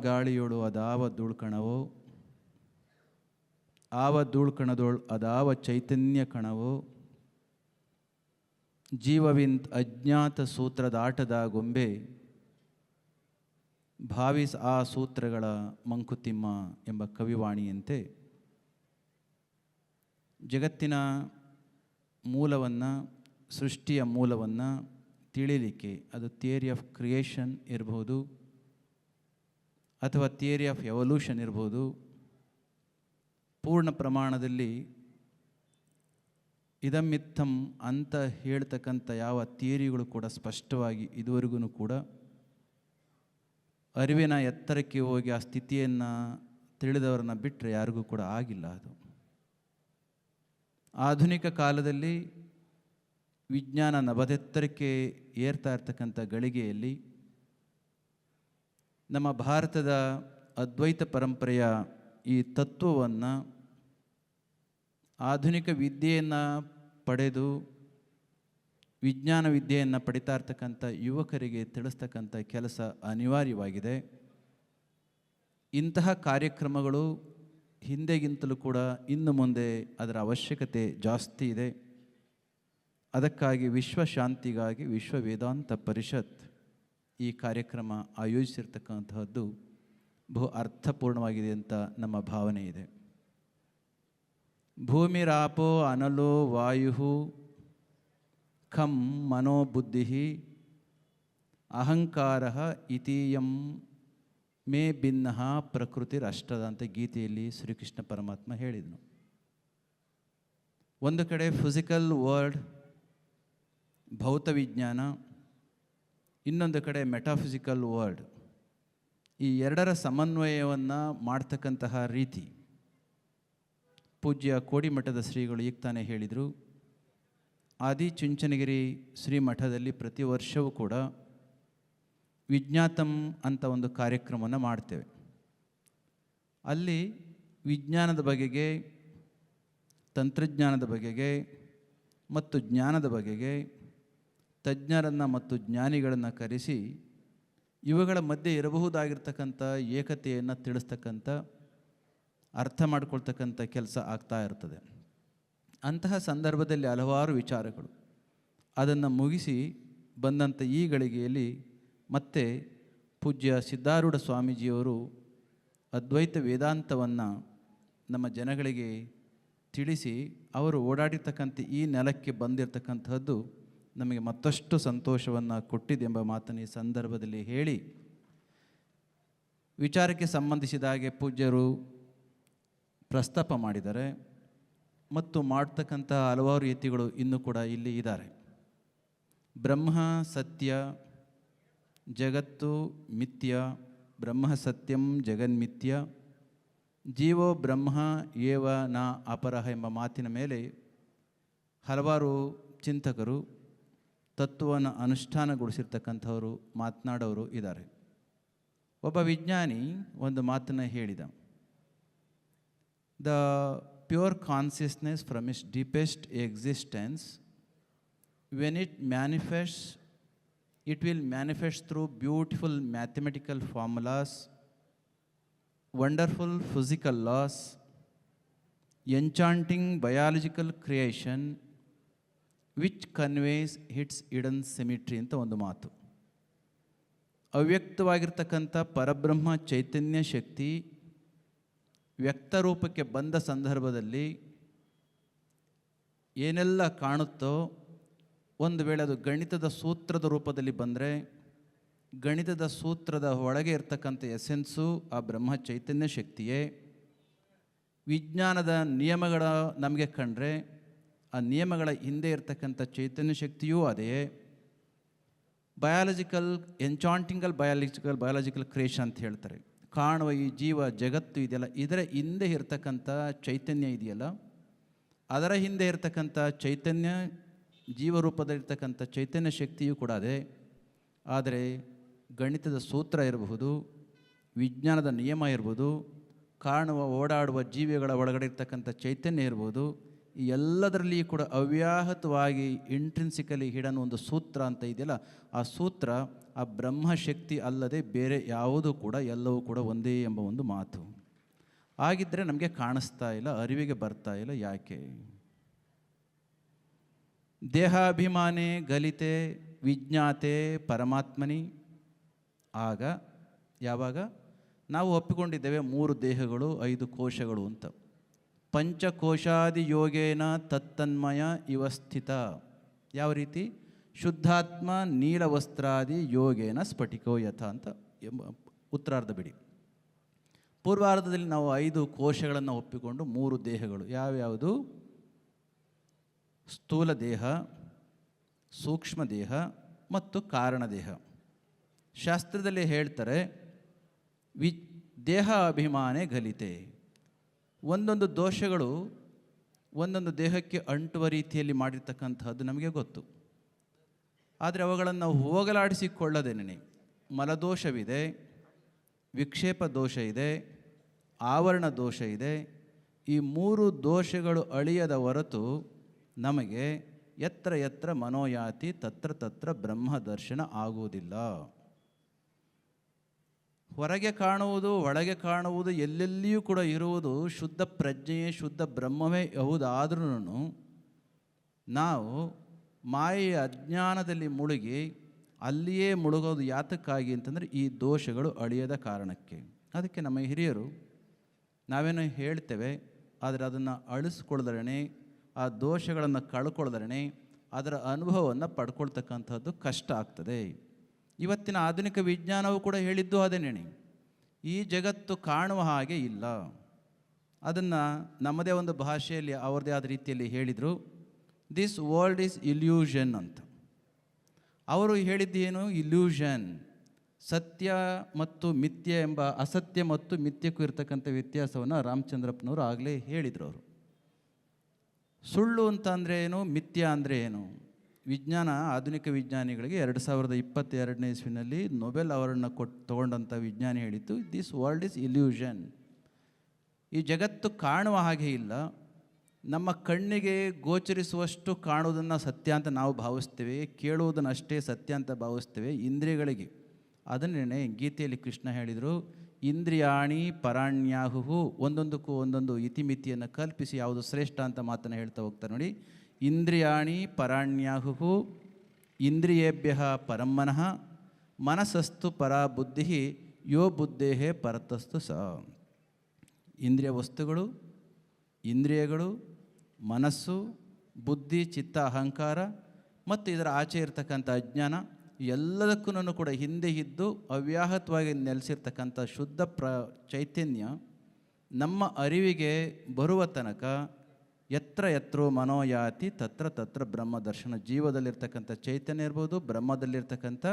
ಗಾಳಿಯೋಳು ಅದಾವ ಧೂಳ್ಕಣವೋ, ಆವ ಧೂಳ್ಕಣದೋಳು ಅದಾವ ಚೈತನ್ಯ ಕಣವೋ, ಜೀವವಿಂತ್ ಅಜ್ಞಾತ ಸೂತ್ರದಾಟದ ಗೊಂಬೆ, ಭಾವಿಸ್ ಆ ಸೂತ್ರಗಳ ಮಂಕುತಿಮ್ಮ ಎಂಬ ಕವಿವಾಣಿಯಂತೆ ಜಗತ್ತಿನ ಮೂಲವನ್ನು, ಸೃಷ್ಟಿಯ ಮೂಲವನ್ನು ತಿಳಿಯಲಿಕ್ಕೆ ಅದು ಥಿಯರಿ ಆಫ್ ಕ್ರಿಯೇಷನ್ ಇರ್ಬೋದು ಅಥವಾ ಥಿಯರಿ ಆಫ್ ಎವಲ್ಯೂಷನ್ ಇರ್ಬೋದು, ಪೂರ್ಣ ಪ್ರಮಾಣದಲ್ಲಿ ಇದಮ್ಮಿತ್ತಂ ಅಂತ ಹೇಳ್ತಕ್ಕಂಥ ಯಾವ ಥಿಯರಿಗಳು ಕೂಡ ಸ್ಪಷ್ಟವಾಗಿ ಇದುವರೆಗೂ ಕೂಡ ಅರಿವಿನ ಎತ್ತರಕ್ಕೆ ಹೋಗಿ ಆ ಸ್ಥಿತಿಯನ್ನು ತಿಳಿದವರನ್ನ ಬಿಟ್ಟರೆ ಯಾರಿಗೂ ಕೂಡ ಆಗಿಲ್ಲ. ಅದು ಆಧುನಿಕ ಕಾಲದಲ್ಲಿ ವಿಜ್ಞಾನ ನಭದೆತ್ತರಕ್ಕೆ ಏರ್ತಾ ಇರ್ತಕ್ಕಂಥ ಗಳಿಗೆಯಲ್ಲಿ ನಮ್ಮ ಭಾರತದ ಅದ್ವೈತ ಪರಂಪರೆಯ ಈ ತತ್ವವನ್ನು ಆಧುನಿಕ ವಿದ್ಯೆಯನ್ನು ಪಡೆದು ವಿಜ್ಞಾನ ವಿದ್ಯೆಯನ್ನು ಪಡಿತಾ ಇರ್ತಕ್ಕಂಥ ಯುವಕರಿಗೆ ತಿಳಿಸ್ತಕ್ಕಂಥ ಕೆಲಸ ಅನಿವಾರ್ಯವಾಗಿದೆ. ಇಂತಹ ಕಾರ್ಯಕ್ರಮಗಳು ಹಿಂದೆಗಿಂತಲೂ ಕೂಡ ಇನ್ನು ಮುಂದೆ ಅದರ ಅವಶ್ಯಕತೆ ಜಾಸ್ತಿ ಇದೆ. ಅದಕ್ಕಾಗಿ ವಿಶ್ವಶಾಂತಿಗಾಗಿ ವಿಶ್ವ ವೇದಾಂತ ಪರಿಷತ್ ಈ ಕಾರ್ಯಕ್ರಮ ಆಯೋಜಿಸಿರ್ತಕ್ಕಂತಹದ್ದು ಬಹು ಅರ್ಥಪೂರ್ಣವಾಗಿದೆ ಅಂತ ನಮ್ಮ ಭಾವನೆ ಇದೆ. ಭೂಮಿರಾಪೋ ಅನಲೋ ವಾಯು ಖಂ ಮನೋಬುದ್ಧಿ ಅಹಂಕಾರ ಇತೀಯಂ ಮೇ ಭಿನ್ನ ಪ್ರಕೃತಿರಷ್ಟದ ಅಂತ ಗೀತೆಯಲ್ಲಿ ಶ್ರೀಕೃಷ್ಣ ಪರಮಾತ್ಮ ಹೇಳಿದನು. ಒಂದು ಕಡೆ ಫಿಸಿಕಲ್ ವರ್ಲ್ಡ್ ಭೌತ ವಿಜ್ಞಾನ, ಇನ್ನೊಂದು ಕಡೆ ಮೆಟಾಫಿಸಿಕಲ್ ವರ್ಲ್ಡ್, ಈ ಎರಡರ ಸಮನ್ವಯವನ್ನು ಮಾಡ್ತಕ್ಕಂತಹ ರೀತಿ ಪೂಜ್ಯ ಕೋಡಿಮಠದ ಶ್ರೀಗಳು ಈಗ ತಾನೇ ಹೇಳಿದರು. ಆದಿಚುಂಚನಗಿರಿ ಶ್ರೀಮಠದಲ್ಲಿ ಪ್ರತಿ ವರ್ಷವೂ ಕೂಡ ವಿಜ್ಞಾತಂ ಅಂತ ಒಂದು ಕಾರ್ಯಕ್ರಮವನ್ನು ಮಾಡ್ತೇವೆ. ಅಲ್ಲಿ ವಿಜ್ಞಾನದ ಬಗೆಗೆ, ತಂತ್ರಜ್ಞಾನದ ಬಗೆಗೆ ಮತ್ತು ಜ್ಞಾನದ ಬಗೆಗೆ ತಜ್ಞರನ್ನು ಮತ್ತು ಜ್ಞಾನಿಗಳನ್ನು ಕರೆಸಿ ಇವುಗಳ ಮಧ್ಯೆ ಇರಬಹುದಾಗಿರ್ತಕ್ಕಂಥ ಏಕತೆಯನ್ನು ತಿಳಿಸ್ತಕ್ಕಂಥ, ಅರ್ಥ ಮಾಡ್ಕೊಳ್ತಕ್ಕಂಥ ಕೆಲಸ ಆಗ್ತಾ ಇರ್ತದೆ. ಅಂತಹ ಸಂದರ್ಭದಲ್ಲಿ ಹಲವಾರು ವಿಚಾರಗಳು ಅದನ್ನು ಮುಗಿಸಿ ಬಂದಂಥ ಈ ಗಳಿಗೆಯಲ್ಲಿ ಮತ್ತೆ ಪೂಜ್ಯ ಸಿದ್ಧಾರೂಢ ಸ್ವಾಮೀಜಿಯವರು ಅದ್ವೈತ ವೇದಾಂತವನ್ನು ನಮ್ಮ ಜನಗಳಿಗೆ ತಿಳಿಸಿ ಅವರು ಓಡಾಡಿರ್ತಕ್ಕಂಥ ಈ ನೆಲಕ್ಕೆ ಬಂದಿರತಕ್ಕಂಥದ್ದು ನಮಗೆ ಮತ್ತಷ್ಟು ಸಂತೋಷವನ್ನು ಕೊಟ್ಟಿದೆಂಬ ಮಾತನ್ನು ಈ ಸಂದರ್ಭದಲ್ಲಿ ಹೇಳಿ, ವಿಚಾರಕ್ಕೆ ಸಂಬಂಧಿಸಿದ ಹಾಗೆ ಪೂಜ್ಯರು ಪ್ರಸ್ತಾಪ ಮಾಡಿದ್ದಾರೆ ಮತ್ತು ಮಾಡ್ತಕ್ಕಂಥ ಹಲವಾರು ಯತಿಗಳು ಇನ್ನೂ ಕೂಡ ಇಲ್ಲಿ ಇದ್ದಾರೆ. ಬ್ರಹ್ಮ ಸತ್ಯ, ಜಗತ್ತು ಮಿಥ್ಯ, ಬ್ರಹ್ಮ ಸತ್ಯಂ ಜಗನ್ಮಿಥ್ಯ, ಜೀವೋ ಬ್ರಹ್ಮ ಏವ ನ ಅಪರಹ ಎಂಬ ಮಾತಿನ ಮೇಲೆ ಹಲವಾರು ಚಿಂತಕರು ತತ್ವವನ್ನು ಅನುಷ್ಠಾನಗೊಳಿಸಿರ್ತಕ್ಕಂಥವರು ಮಾತನಾಡೋರು ಇದ್ದಾರೆ. ಒಬ್ಬ ವಿಜ್ಞಾನಿ ಒಂದು ಮಾತನ್ನು ಹೇಳಿದ, the pure consciousness from its deepest existence, when it manifests, it will manifest through beautiful mathematical formulas, wonderful physical laws, enchanting biological creation, which conveys its hidden symmetry ಅಂತ ಒಂದು ಮಾತು. ಅವ್ಯಕ್ತವಾಗಿರ್ತಕ್ಕಂಥ ಪರಬ್ರಹ್ಮ ಚೈತನ್ಯ ಶಕ್ತಿ ವ್ಯಕ್ತ ರೂಪಕ್ಕೆ ಬಂದ ಸಂದರ್ಭದಲ್ಲಿ ಏನೆಲ್ಲ ಕಾಣುತ್ತೋ, ಒಂದು ವೇಳೆ ಅದು ಗಣಿತದ ಸೂತ್ರದ ರೂಪದಲ್ಲಿ ಬಂದರೆ, ಗಣಿತದ ಸೂತ್ರದ ಒಳಗೆ ಇರ್ತಕ್ಕಂಥ ಎಸೆನ್ಸು ಆ ಬ್ರಹ್ಮ ಚೈತನ್ಯ ಶಕ್ತಿಯೇ. ವಿಜ್ಞಾನದ ನಿಯಮಗಳ ನಮಗೆ ಕಂಡ್ರೆ ಆ ನಿಯಮಗಳ ಹಿಂದೆ ಇರ್ತಕ್ಕಂಥ ಚೈತನ್ಯ ಶಕ್ತಿಯೂ ಅದೇ. ಬಯಾಲಜಿಕಲ್ ಬಯಾಲಜಿಕಲ್ ಕ್ರಿಯೇಷನ್ ಅಂತ ಹೇಳ್ತಾರೆ. ಕಾಣುವ ಈ ಜೀವ ಜಗತ್ತು ಇದೆಯಲ್ಲ, ಇದರ ಹಿಂದೆ ಇರ್ತಕ್ಕಂಥ ಚೈತನ್ಯ ಇದೆಯಲ್ಲ, ಅದರ ಹಿಂದೆ ಇರ್ತಕ್ಕಂಥ ಚೈತನ್ಯ, ಜೀವರೂಪದಲ್ಲಿರ್ತಕ್ಕಂಥ ಚೈತನ್ಯ ಶಕ್ತಿಯೂ ಕೂಡ ಅದೇ. ಆದರೆ ಗಣಿತದ ಸೂತ್ರ ಇರಬಹುದು, ವಿಜ್ಞಾನದ ನಿಯಮ ಇರ್ಬೋದು, ಕಾಣುವ ಓಡಾಡುವ ಜೀವಿಗಳ ಒಳಗಡೆ ಇರ್ತಕ್ಕಂಥ ಚೈತನ್ಯ ಇರ್ಬೋದು, ಎಲ್ಲದರಲ್ಲಿಯೂ ಕೂಡ ಅವ್ಯಾಹತವಾಗಿ ಇಂಟ್ರಿನ್ಸಿಕಲಿ ಹಿಡನ್ ಒಂದು ಸೂತ್ರ ಅಂತ ಇದೆಯಲ್ಲ, ಆ ಸೂತ್ರ ಆ ಬ್ರಹ್ಮಶಕ್ತಿ ಅಲ್ಲದೆ ಬೇರೆ ಯಾವುದೂ ಕೂಡ, ಎಲ್ಲವೂ ಕೂಡ ಒಂದೇ ಎಂಬ ಒಂದು ಮಾತು. ಆಗಿದ್ದರೆ ನಮಗೆ ಕಾಣಿಸ್ತಾ ಇಲ್ಲ, ಅರಿವಿಗೆ ಬರ್ತಾ ಇಲ್ಲ. ಯಾಕೆ? ದೇಹಾಭಿಮಾನೇ ಗಲಿತೆ ವಿಜ್ಞಾತೆ ಪರಮಾತ್ಮನಿ. ಆಗ ಯಾವಾಗ ನಾವು ಒಪ್ಪಿಕೊಂಡಿದ್ದೇವೆ 3 ದೇಹಗಳು 5 ಕೋಶಗಳು ಅಂತ. ಪಂಚಕೋಶಾದಿ ಯೋಗೇನ ತತ್ತನ್ಮಯ ಇವಸ್ಥಿತ. ಯಾವ ರೀತಿ? ಶುದ್ಧಾತ್ಮ ನೀಲವಸ್ತ್ರಾದಿ ಯೋಗೇನ ಸ್ಫಟಿಕೋ ಯಥ ಅಂತ ಎಂಬ ಉತ್ತರಾರ್ಧ ಬಿಡಿ. ಪೂರ್ವಾರ್ಧದಲ್ಲಿ ನಾವು 5 ಕೋಶಗಳನ್ನು ಒಪ್ಪಿಕೊಂಡು 3 ದೇಹಗಳು. ಯಾವ್ಯಾವುದು? ಸ್ಥೂಲ ದೇಹ, ಸೂಕ್ಷ್ಮ ದೇಹ ಮತ್ತು ಕಾರಣ ದೇಹ. ಶಾಸ್ತ್ರದಲ್ಲಿ ಹೇಳ್ತಾರೆ ದೇಹ ಅಭಿಮಾನೇ ಗಲಿತೆ. ಒಂದೊಂದು ದೋಷಗಳು ಒಂದೊಂದು ದೇಹಕ್ಕೆ ಅಂಟುವ ರೀತಿಯಲ್ಲಿ ಮಾಡಿರ್ತಕ್ಕಂಥದ್ದು ನಮಗೆ ಗೊತ್ತು. ಆದರೆ ಅವುಗಳನ್ನು ಹೋಗಲಾಡಿಸಿಕೊಳ್ಳದೇನೆ ಮಲದೋಷವಿದೆ, ವಿಕ್ಷೇಪ ದೋಷ ಇದೆ, ಆವರಣ ದೋಷ ಇದೆ. ಈ 3 ದೋಷಗಳು ಅಳಿಯದ ಹೊರತು ನಮಗೆ ಯತ್ರ ಯತ್ರ ಮನೋಯಾತಿ ತತ್ರ ತತ್ರ ಬ್ರಹ್ಮ ದರ್ಶನ ಆಗುವುದಿಲ್ಲ. ಹೊರಗೆ ಕಾಣುವುದು, ಒಳಗೆ ಕಾಣುವುದು, ಎಲ್ಲೆಲ್ಲಿಯೂ ಕೂಡ ಇರುವುದು ಶುದ್ಧ ಪ್ರಜ್ಞೆಯೇ, ಶುದ್ಧ ಬ್ರಹ್ಮವೇ ಯಾವುದಾದ್ರೂ ನಾವು ಮಾಯೆಯ ಅಜ್ಞಾನದಲ್ಲಿ ಮುಳುಗಿ ಅಲ್ಲಿಯೇ ಮುಳುಗೋದು ಯಾತಕ್ಕಾಗಿ ಅಂತಂದರೆ ಈ ದೋಷಗಳು ಅಳಿಯದ ಕಾರಣಕ್ಕೆ. ಅದಕ್ಕೆ ನಮ್ಮ ಹಿರಿಯರು ನಾವೇನೋ ಹೇಳ್ತೇವೆ, ಆದರೆ ಅದನ್ನು ಅಳಿಸ್ಕೊಳ್ದರಣೆ, ಆ ದೋಷಗಳನ್ನು ಕಳ್ಕೊಳ್ದರಣೆ ಅದರ ಅನುಭವವನ್ನು ಪಡ್ಕೊಳ್ತಕ್ಕಂಥದ್ದು ಕಷ್ಟ ಆಗ್ತದೆ. ಇವತ್ತಿನ ಆಧುನಿಕ ವಿಜ್ಞಾನವು ಕೂಡ ಹೇಳಿದ್ದು ಅದೇನೇನೆ, ಈ ಜಗತ್ತು ಕಾಣುವ ಹಾಗೆ ಇಲ್ಲ. ಅದನ್ನು ನಮ್ಮದೇ ಒಂದು ಭಾಷೆಯಲ್ಲಿ ಅವ್ರದ್ದೇ ಆದ ರೀತಿಯಲ್ಲಿ ಹೇಳಿದರು, ದಿಸ್ ವರ್ಲ್ಡ್ ಈಸ್ ಇಲ್ಯೂಷನ್ ಅಂತ. ಅವರು ಹೇಳಿದ್ದೇನು? ಇಲ್ಯೂಷನ್. ಸತ್ಯ ಮತ್ತು ಮಿಥ್ಯೆ ಎಂಬ, ಅಸತ್ಯ ಮತ್ತು ಮಿಥ್ಯಕ್ಕೂ ಇರತಕ್ಕಂಥ ವ್ಯತ್ಯಾಸವನ್ನು ರಾಮಚಂದ್ರಪ್ಪನವರು ಆಗಲೇ ಹೇಳಿದರು. ಅವರು ಸುಳ್ಳು ಅಂತ ಅಂದರೆ ಏನು, ಮಿಥ್ಯ ಅಂದರೆ ಏನು? ವಿಜ್ಞಾನ, ಆಧುನಿಕ ವಿಜ್ಞಾನಿಗಳಿಗೆ 2022ನೇ ಇಸ್ವಿನಲ್ಲಿ ನೊಬೆಲ್ ಅವಾರ್ಡನ್ನು ತೊಗೊಂಡಂಥ ವಿಜ್ಞಾನಿ ಹೇಳಿದ್ದು, ದಿಸ್ ವರ್ಲ್ಡ್ ಈಸ್ ಇಲ್ಯೂಷನ್. ಈ ಜಗತ್ತು ಕಾಣುವ ಹಾಗೆ ಇಲ್ಲ. ನಮ್ಮ ಕಣ್ಣಿಗೆ ಗೋಚರಿಸುವಷ್ಟು ಕಾಣುವುದನ್ನು ಸತ್ಯ ಅಂತ ನಾವು ಭಾವಿಸ್ತೇವೆ, ಕೇಳುವುದನ್ನು ಅಷ್ಟೇ ಸತ್ಯ ಅಂತ ಭಾವಿಸ್ತೇವೆ ಇಂದ್ರಿಯಗಳಿಗೆ. ಅದನ್ನೇ ಗೀತೆಯಲ್ಲಿ ಕೃಷ್ಣ ಹೇಳಿದರು, ಇಂದ್ರಿಯಾಣಿ ಪರಾಣ್ಯಾಹು. ಒಂದೊಂದಕ್ಕೂ ಒಂದೊಂದು ಇತಿಮಿತಿಯನ್ನು ಕಲ್ಪಿಸಿ ಯಾವುದು ಶ್ರೇಷ್ಠ ಅಂತ ಮಾತನ್ನು ಹೇಳ್ತಾ ಹೋಗ್ತಾರೆ ನೋಡಿ. ಇಂದ್ರಿಯಾಣಿ ಪರಾಣ್ಯಾಹು ಇಂದ್ರಿಯೇಭ್ಯ ಪರಮ್ಮನಃ ಮನಸ್ಸಸ್ತು ಪರಾ ಬುದ್ಧಿ ಯೋ ಬುದ್ಧೇಹೇ ಪರತಸ್ತು ಸ. ಇಂದ್ರಿಯ ವಸ್ತುಗಳು, ಇಂದ್ರಿಯಗಳು, ಮನಸ್ಸು, ಬುದ್ಧಿ, ಚಿತ್ತ, ಅಹಂಕಾರ ಮತ್ತು ಇದರ ಆಚೆ ಇರತಕ್ಕಂಥ ಅಜ್ಞಾನ ಎಲ್ಲದಕ್ಕೂ ಕೂಡ ಹಿಂದೆ ಇದ್ದು ಅವ್ಯಾಹತವಾಗಿ ನೆಲೆಸಿರ್ತಕ್ಕಂಥ ಶುದ್ಧ ಚೈತನ್ಯ ನಮ್ಮ ಅರಿವಿಗೆ ಬರುವ ತನಕ ಯತ್ರ ಯತ್ರೋ ಮನೋಯಾತಿ ತತ್ರ ತತ್ರ ಬ್ರಹ್ಮ ದರ್ಶನ. ಜೀವದಲ್ಲಿರ್ತಕ್ಕಂಥ ಚೈತನ್ಯ ಇರ್ಬೋದು, ಬ್ರಹ್ಮದಲ್ಲಿರ್ತಕ್ಕಂಥ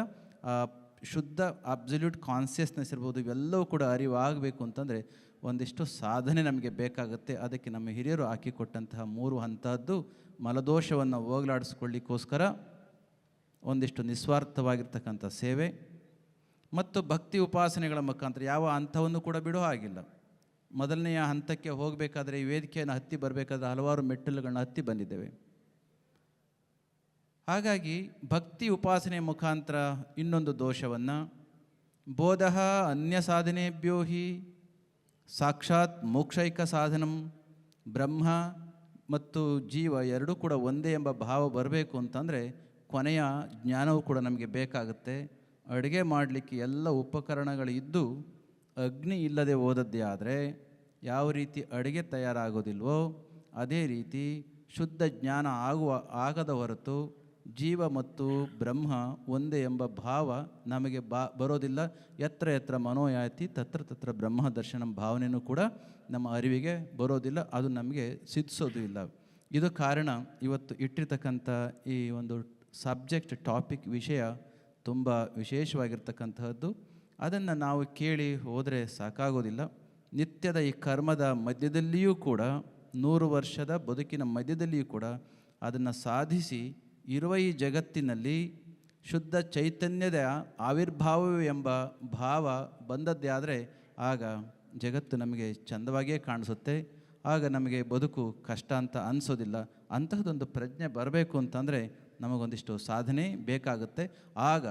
ಶುದ್ಧ ಅಬ್ಸಲ್ಯೂಟ್ ಕಾನ್ಸಿಯಸ್ನೆಸ್ ಇರ್ಬೋದು, ಇವೆಲ್ಲವೂ ಕೂಡ ಅರಿವಾಗಬೇಕು ಅಂತಂದರೆ ಒಂದಿಷ್ಟು ಸಾಧನೆ ನಮಗೆ ಬೇಕಾಗುತ್ತೆ. ಅದಕ್ಕೆ ನಮ್ಮ ಹಿರಿಯರು ಹಾಕಿಕೊಟ್ಟಂತಹ 3 ಹಂತದ್ದು ಮಲದೋಷವನ್ನು ಹೋಗಲಾಡಿಸ್ಕೊಳ್ಳಿಕ್ಕೋಸ್ಕರ ಒಂದಿಷ್ಟು ನಿಸ್ವಾರ್ಥವಾಗಿರ್ತಕ್ಕಂಥ ಸೇವೆ ಮತ್ತು ಭಕ್ತಿ ಉಪಾಸನೆಗಳ ಮುಖಾಂತರ ಯಾವ ಹಂತವನ್ನು ಕೂಡ ಬಿಡೋ ಹಾಗಿಲ್ಲ. ಮೊದಲನೆಯ ಹಂತಕ್ಕೆ ಹೋಗಬೇಕಾದ್ರೆ ಈ ವೇದಿಕೆಯನ್ನು ಹತ್ತಿ ಬರಬೇಕಾದ್ರೆ ಹಲವಾರು ಮೆಟ್ಟಿಲುಗಳನ್ನ ಹತ್ತಿ ಬಂದಿದ್ದೇವೆ. ಹಾಗಾಗಿ ಭಕ್ತಿ ಉಪಾಸನೆ ಮುಖಾಂತರ ಇನ್ನೊಂದು ದೋಷವನ್ನು, ಬೋಧ ಅನ್ಯ ಸಾಧನೆಭ್ಯೋ ಹಿ ಸಾಕ್ಷಾತ್ ಮೋಕ್ಷೈಕ ಸಾಧನಂ. ಬ್ರಹ್ಮ ಮತ್ತು ಜೀವ ಎರಡೂ ಕೂಡ ಒಂದೇ ಎಂಬ ಭಾವ ಬರಬೇಕು ಅಂತಂದರೆ ಕೊನೆಯ ಜ್ಞಾನವೂ ಕೂಡ ನಮಗೆ ಬೇಕಾಗುತ್ತೆ. ಅಡುಗೆ ಮಾಡಲಿಕ್ಕೆ ಎಲ್ಲ ಉಪಕರಣಗಳಿದ್ದು ಅಗ್ನಿ ಇಲ್ಲದೆ ಹೋದದ್ದೇ ಆದರೆ ಯಾವ ರೀತಿ ಅಡುಗೆ ತಯಾರಾಗೋದಿಲ್ವೋ ಅದೇ ರೀತಿ ಶುದ್ಧ ಜ್ಞಾನ ಆಗದ ಹೊರತು ಜೀವ ಮತ್ತು ಬ್ರಹ್ಮ ಒಂದೇ ಎಂಬ ಭಾವ ನಮಗೆ ಬರೋದಿಲ್ಲ. ಯತ್ರ ಯತ್ರ ಮನೋಯಾತಿ ತತ್ರ ತತ್ರ ಬ್ರಹ್ಮ ದರ್ಶನ ಭಾವನೆಯೂ ಕೂಡ ನಮ್ಮ ಅರಿವಿಗೆ ಬರೋದಿಲ್ಲ, ಅದು ನಮಗೆ ಸಿದ್ಧಿಸೋದು ಇಲ್ಲ. ಇದು ಕಾರಣ ಇವತ್ತು ಇಟ್ಟಿರ್ತಕ್ಕಂಥ ಈ ಒಂದು ಸಬ್ಜೆಕ್ಟ್ ಟಾಪಿಕ್ ವಿಷಯ ತುಂಬ ವಿಶೇಷವಾಗಿರ್ತಕ್ಕಂತಹದ್ದು. ಅದನ್ನು ನಾವು ಕೇಳಿ ಹೋದರೆ ಸಾಕಾಗೋದಿಲ್ಲ. ನಿತ್ಯದ ಈ ಕರ್ಮದ ಮಧ್ಯದಲ್ಲಿಯೂ ಕೂಡ 100 ವರ್ಷದ ಬದುಕಿನ ಮಧ್ಯದಲ್ಲಿಯೂ ಕೂಡ ಅದನ್ನು ಸಾಧಿಸಿ ಇರುವ ಈ ಜಗತ್ತಿನಲ್ಲಿ ಶುದ್ಧ ಚೈತನ್ಯದ ಆವಿರ್ಭಾವವೇ ಎಂಬ ಭಾವ ಬಂದದ್ದೇ ಆದರೆ ಆಗ ಜಗತ್ತು ನಮಗೆ ಚಂದವಾಗಿಯೇ ಕಾಣಿಸುತ್ತೆ. ಆಗ ನಮಗೆ ಬದುಕು ಕಷ್ಟ ಅಂತ ಅನಿಸೋದಿಲ್ಲ. ಅಂತಹದೊಂದು ಪ್ರಜ್ಞೆ ಬರಬೇಕು ಅಂತಂದರೆ ನಮಗೊಂದಿಷ್ಟು ಸಾಧನೆ ಬೇಕಾಗುತ್ತೆ. ಆಗ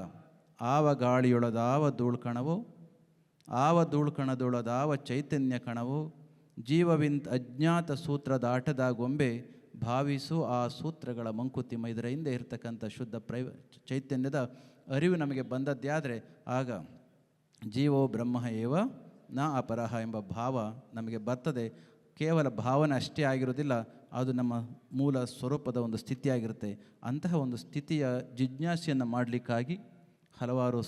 ಆವ ಗಾಳಿಯೊಳದಾವ ಧೂಳ್ಕಣವೋ, ಆವ ಧೂಳ್ಕಣದೊಳದಾವ ಚೈತನ್ಯ ಕಣವೋ, ಜೀವವಿಂತ್ ಅಜ್ಞಾತ ಸೂತ್ರದ ಆಟದ ಗೊಂಬೆ, ಭಾವಿಸು ಆ ಸೂತ್ರಗಳ ಮಂಕುತಿಮ್ಮ. ಇದರ ಹಿಂದೆ ಇರತಕ್ಕಂಥ ಶುದ್ಧ ಚೈತನ್ಯದ ಅರಿವು ನಮಗೆ ಬಂದದ್ದೇ ಆದರೆ ಆಗ ಜೀವೋ ಬ್ರಹ್ಮ ಏವ ನ ಅಪರಹ ಎಂಬ ಭಾವ ನಮಗೆ ಬರ್ತದೆ. ಕೇವಲ ಭಾವನೆ ಅಷ್ಟೇ ಆಗಿರೋದಿಲ್ಲ, ಅದು ನಮ್ಮ ಮೂಲ ಸ್ವರೂಪದ ಒಂದು ಸ್ಥಿತಿಯಾಗಿರುತ್ತೆ. ಅಂತಹ ಒಂದು ಸ್ಥಿತಿಯ ಜಿಜ್ಞಾಸೆಯನ್ನು ಮಾಡಲಿಕ್ಕಾಗಿ ಹಲವಾರು